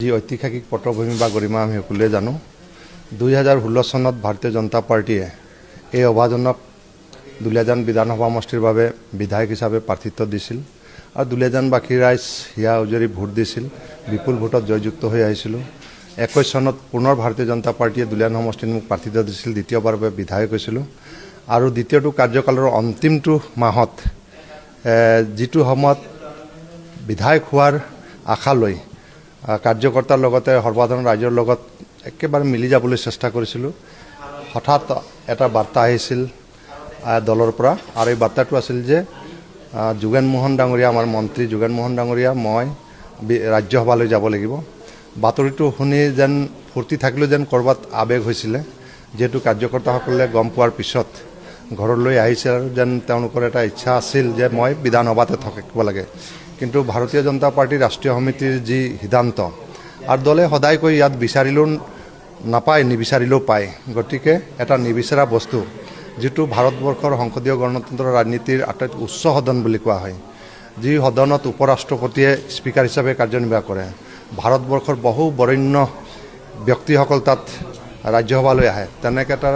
যি ঐতিহাসিক পটভূমি বা গৰিমা আমি সকলোৱে জানো 2016 চনত ভাৰতীয় জনতা পাৰ্টিয়ে এই অভাজনক দুলীয়াজান বিধানসভা সমষ্টিৰ বাবে বিধায়ক হিচাপে প্ৰাৰ্থিত্ব দিছিল আৰু দুলীয়াজানবাসী ৰাইজ হিয়া উজৰি ভোট দিছিল বিপুল ভোটত জয়যুক্ত হৈ আহিছিল 21 চনত পুনৰ ভাৰতীয় জনতা পাৰ্টিয়ে দুলীয়াজান সমষ্টিত মোক প্ৰাৰ্থিত্ব দিছিল দ্বিতীয়বাৰৰ বাবে বিধায়ক হৈছিল আৰু দ্বিতীয়টো কাৰ্যকালৰ অন্তিমটো মাহত যিটো সময়ত বিধায়ক হোৱাৰ আশা লৈ কাৰ্যকৰ্তাৰ লগতে সৰ্বসাধাৰণ ৰাইজৰ লগত একেবাৰে মিলি যাবলৈ চেষ্টা কৰিছিলোঁ হঠাৎ এটা বাৰ্তা আহিছিল দলৰ পৰা আৰু এই বাৰ্তাটো আছিল যে যোগেন মোহন ডাঙৰীয়া আমাৰ মন্ত্ৰী যোগেন মোহন ডাঙৰীয়া মই ৰাজ্যসভালৈ যাব লাগিব বাতৰিটো শুনি যেন ফূৰ্তি থাকিলেও যেন কৰবাত আবেগ হৈছিল যেহেতু কাৰ্যকৰ্তাসকলে গম পোৱাৰ পিছত ঘৰলৈ আহিছে আৰু যেন তেওঁলোকৰ এটা ইচ্ছা আছিল যে মই বিধানসভাতে থাকিব লাগে কিন্তু ভাৰতীয় জনতা পাৰ্টিৰ ৰাষ্ট্ৰীয় সমিতিৰ যি সিদ্ধান্ত আৰু দলে সদায় কৈ ইয়াত বিচাৰিলেও নাপায় নিবিচাৰিলেও পায় গতিকে এটা নিবিচাৰা বস্তু যেটো ভাৰতবৰ্ষৰ সংসদীয় গণতন্ত্ৰৰ ৰাজনীতিৰ আটাইতকৈ উচ্চ সদন বুলি কোৱা হয় যি সদনত উপৰাষ্ট্ৰপতিয়ে স্পিকাৰ হিচাপে কাৰ্যনিৰ্বাহ কৰে ভাৰতবৰ্ষৰ বহু বৰেণ্য ব্যক্তিসকল তাত ৰাজ্যসভালৈ আহে তেনেকৈ এটা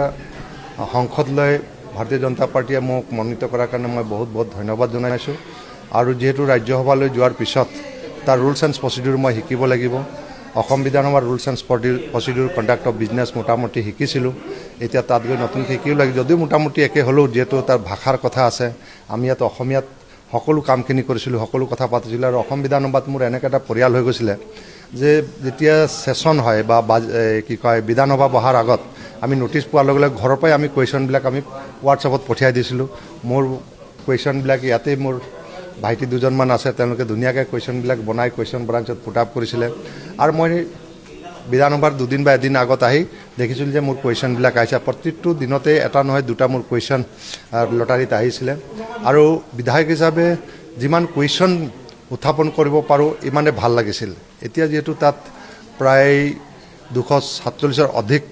সংসদলৈ ভাৰতীয় জনতা পাৰ্টিয়ে মোক মনোনীত কৰাৰ কাৰণে মই বহুত ধন্যবাদ জনাইছোঁ আৰু যেহেতু ৰাজ্যসভালৈ যোৱাৰ পিছত তাৰ ৰুলছ এণ্ড প্ৰচিডিউৰ মই শিকিব লাগিব অসম বিধানসভাৰ rules and procedure conduct of business মোটামুটি শিকিছিলোঁ এতিয়া তাত গৈ নতুন শিকিব লাগিব যদিও মোটামুটি একে হ'লেও যিহেতু তাৰ ভাষাৰ কথা আছে আমি ইয়াত অসমীয়াত সকলো কামখিনি কৰিছিলোঁ সকলো কথা পাতিছিলোঁ আৰু অসম বিধানসভাত মোৰ এনেকৈ এটা পৰিয়াল হৈ গৈছিলে যে যেতিয়া ছেছন হয় বা কি কয় বিধানসভা বহাৰ আগত আমি নটিচ পোৱাৰ লগে লগে ঘৰৰ পৰাই আমি কুৱেশ্যনবিলাক আমি হোৱাটছএপত পঠিয়াই দিছিলোঁ মোৰ কুৱেশ্যনবিলাক ইয়াতে মোৰ ভাইটি দুজনমান আছে তেওঁলোকে ধুনীয়াকৈ কুৱেশ্যনবিলাক বনাই কুৱেশ্যন ব্ৰাঞ্চত পুট আপ কৰিছিলে আৰু মই বিধানসভাৰ দুদিন বা এদিন আগত আহি দেখিছিলোঁ যে মোৰ কুৱেশ্যনবিলাক আহিছে প্ৰত্যেকটো দিনতে এটা নহয় দুটা মোৰ কুৱেশ্যন লটাৰীত আহিছিলে আৰু বিধায়ক হিচাপে যিমান কুৱেশ্যন উত্থাপন কৰিব পাৰোঁ ইমানে ভাল লাগিছিল এতিয়া যিহেতু তাত প্ৰায় 247ৰ অধিক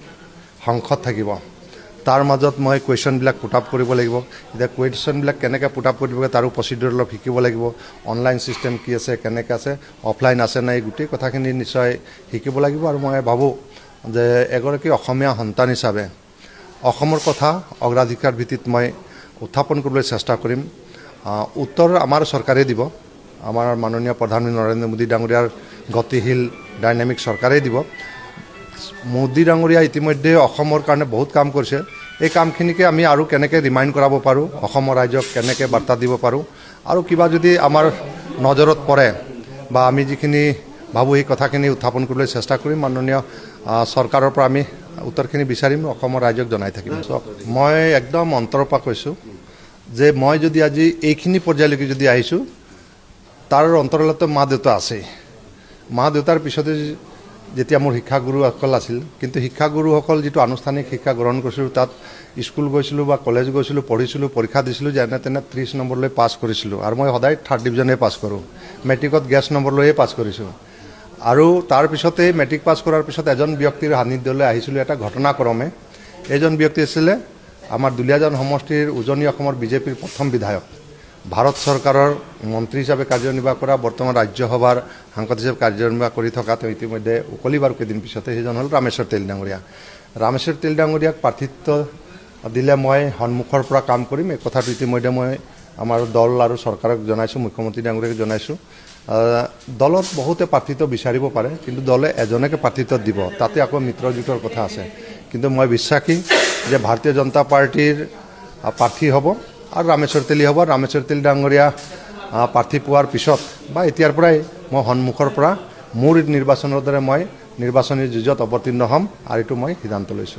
সংসদ থাকিব তাৰ মাজত মই কুৱেশ্যনবিলাক পুট আপ কৰিব লাগিব এতিয়া কুৱেশ্যনবিলাক কেনেকৈ পুট আপ কৰিব তাৰো প্ৰচিডিউৰ অলপ শিকিব লাগিব অনলাইন ছিষ্টেম কি আছে কেনেকৈ আছে অফলাইন আছে নাই গোটেই কথাখিনি নিশ্চয় শিকিব লাগিব আৰু মই ভাবোঁ যে এগৰাকী অসমীয়া সন্তান হিচাপে অসমৰ কথা অগ্ৰাধিকাৰ ভিত্তিত মই উত্থাপন কৰিবলৈ চেষ্টা কৰিম উত্তৰ আমাৰ চৰকাৰে দিব আমাৰ মাননীয় প্ৰধানমন্ত্ৰী নৰেন্দ্ৰ মোদী ডাঙৰীয়াৰ গতিশীল ডাইনামিক চৰকাৰে দিব মোদী ডাঙৰীয়া ইতিমধ্যে অসমৰ কাৰণে বহুত কাম কৰিছে এই কামখিনিকে আমি আৰু কেনেকৈ ৰিমাইণ্ড কৰাব পাৰোঁ অসমৰ ৰাইজক কেনেকৈ বাৰ্তা দিব পাৰোঁ আৰু কিবা যদি আমাৰ নজৰত পৰে বা আমি যিখিনি ভাবোঁ এই কথাখিনি উত্থাপন কৰিবলৈ চেষ্টা কৰিম মাননীয় চৰকাৰৰ পৰা আমি উত্তৰখিনি বিচাৰিম অসমৰ ৰাইজক জনাই থাকিম মই একদম অন্তৰৰ পৰা কৈছোঁ যে মই যদি আজি এইখিনি পৰ্যায়লৈকে যদি আহিছোঁ তাৰ অন্তৰালতো মা দেউতা আছেই মা দেউতাৰ পিছতে যেতিয়া মোৰ শিক্ষাগুৰুসকল আছিল কিন্তু শিক্ষাগুৰুসকল যিটো আনুষ্ঠানিক শিক্ষা গ্ৰহণ কৰিছিলোঁ তাত স্কুল গৈছিলোঁ বা কলেজ গৈছিলোঁ পঢ়িছিলোঁ পৰীক্ষা দিছিলোঁ যেনে তেনে 30 নম্বৰলৈ পাছ কৰিছিলোঁ আৰু মই সদায় 3rd ডিভিজনে পাছ কৰোঁ মেট্ৰিকত গেছ নম্বৰ লৈয়ে পাছ কৰিছোঁ আৰু তাৰপিছতে মেট্ৰিক পাছ কৰাৰ পিছত এজন ব্যক্তিৰ সান্নিধ্যলৈ আহিছিলোঁ এটা ঘটনাক্ৰমে এইজন ব্যক্তি আছিলে আমাৰ দুলীয়াজান সমষ্টিৰ উজনি অসমৰ বিজেপিৰ প্ৰথম বিধায়ক ভাৰত চৰকাৰৰ মন্ত্ৰী হিচাপে কাৰ্যনিৰ্বাহ কৰা বৰ্তমান ৰাজ্যসভাৰ সাংসদ হিচাপে কাৰ্যনিৰ্বাহ কৰি থকা তেওঁ ইতিমধ্যে উকলিবাৰ কেইদিন পিছতে সেইজন হ'ল ৰামেশ্বৰ তেলী ডাঙৰীয়া ৰামেশ্বৰ তেলী ডাঙৰীয়াক প্ৰাৰ্থিত্ব দিলে মই সন্মুখৰ পৰা কাম কৰিম এই কথাটো ইতিমধ্যে মই আমাৰ দল আৰু চৰকাৰক জনাইছোঁ মুখ্যমন্ত্ৰী ডাঙৰীয়াক জনাইছোঁ দলত বহুতে প্ৰাৰ্থিত্ব বিচাৰিব পাৰে কিন্তু দলে এজনকে প্ৰাৰ্থিত্ব দিব তাতে আকৌ মিত্ৰজোঁটৰ কথা আছে কিন্তু মই বিশ্বাসী যে ভাৰতীয় জনতা পাৰ্টিৰ প্ৰাৰ্থী হ'ব আৰু ৰামেশ্বৰ তেলী হ'ব ৰামেশ্বৰ তেলী ডাঙৰীয়া প্ৰাৰ্থী পোৱাৰ পিছত বা এতিয়াৰ পৰাই মই সন্মুখৰ পৰা মোৰ নিৰ্বাচনৰ দৰে মই নিৰ্বাচনী যুঁজত অৱতীৰ্ণ হ'ম আৰু এইটো মই সিদ্ধান্ত লৈছোঁ